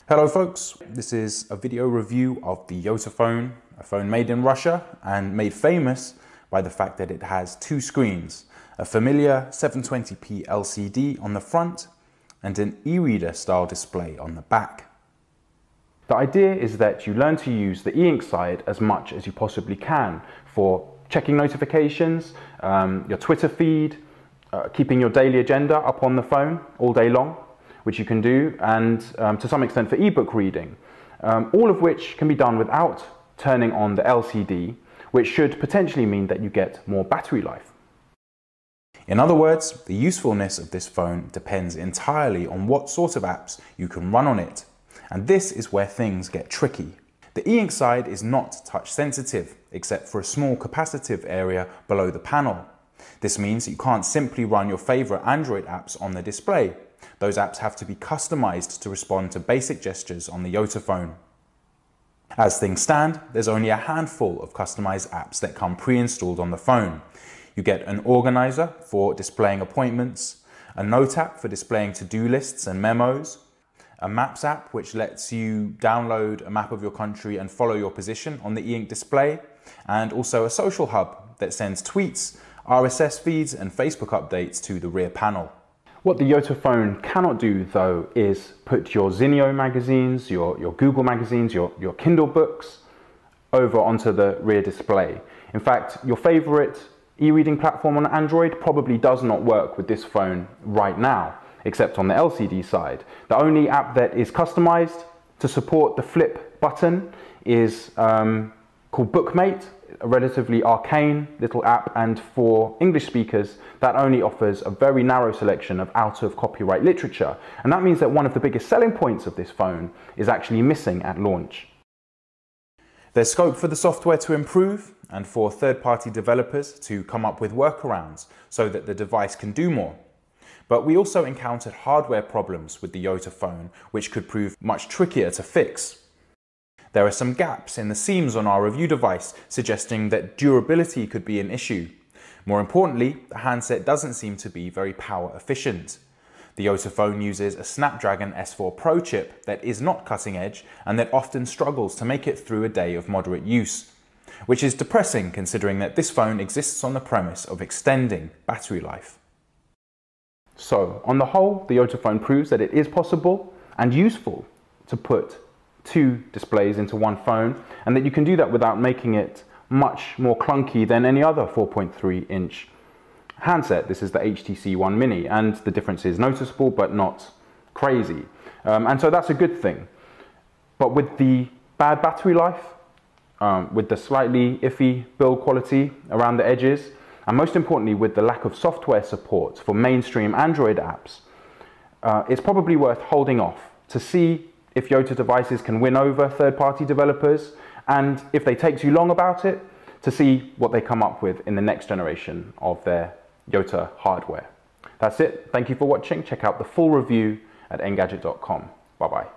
Hello folks, this is a video review of the YotaPhone, a phone made in Russia and made famous by the fact that it has two screens, a familiar 720p LCD on the front and an e-reader style display on the back. The idea is that you learn to use the e-ink side as much as you possibly can for checking notifications, your Twitter feed, keeping your daily agenda up on the phone all day long, which you can do, and to some extent for ebook reading, all of which can be done without turning on the LCD, which should potentially mean that you get more battery life. In other words, the usefulness of this phone depends entirely on what sort of apps you can run on it, and this is where things get tricky. The e-ink side is not touch sensitive, except for a small capacitive area below the panel. This means that you can't simply run your favorite Android apps on the display. Those apps have to be customized to respond to basic gestures on the YotaPhone. As things stand, there's only a handful of customized apps that come pre-installed on the phone. You get an organizer for displaying appointments, a note app for displaying to-do lists and memos, a Maps app which lets you download a map of your country and follow your position on the e-ink display, and also a social hub that sends tweets, RSS feeds and Facebook updates to the rear panel. What the YotaPhone cannot do, though, is put your Zinio magazines, your Google magazines, your Kindle books over onto the rear display. In fact, your favorite e-reading platform on Android probably does not work with this phone right now, except on the LCD side. The only app that is customized to support the flip button is called Bookmate, a relatively arcane little app, and for English speakers that only offers a very narrow selection of out of copyright literature, and that means that one of the biggest selling points of this phone is actually missing at launch. There's scope for the software to improve and for third-party developers to come up with workarounds so that the device can do more. But we also encountered hardware problems with the YotaPhone which could prove much trickier to fix. There are some gaps in the seams on our review device, suggesting that durability could be an issue. More importantly, the handset doesn't seem to be very power efficient. The YotaPhone uses a Snapdragon S4 Pro chip that is not cutting edge and that often struggles to make it through a day of moderate use, which is depressing considering that this phone exists on the premise of extending battery life. So, on the whole, the YotaPhone proves that it is possible and useful to put two displays into one phone, and that you can do that without making it much more clunky than any other 4.3-inch handset. This is the HTC One Mini, and the difference is noticeable but not crazy. And so that's a good thing. But with the bad battery life, with the slightly iffy build quality around the edges, and most importantly with the lack of software support for mainstream Android apps, it's probably worth holding off to see if Yota devices can win over third-party developers, and if they take too long about it, to see what they come up with in the next generation of their Yota hardware. That's it. Thank you for watching. Check out the full review at engadget.com. Bye-bye.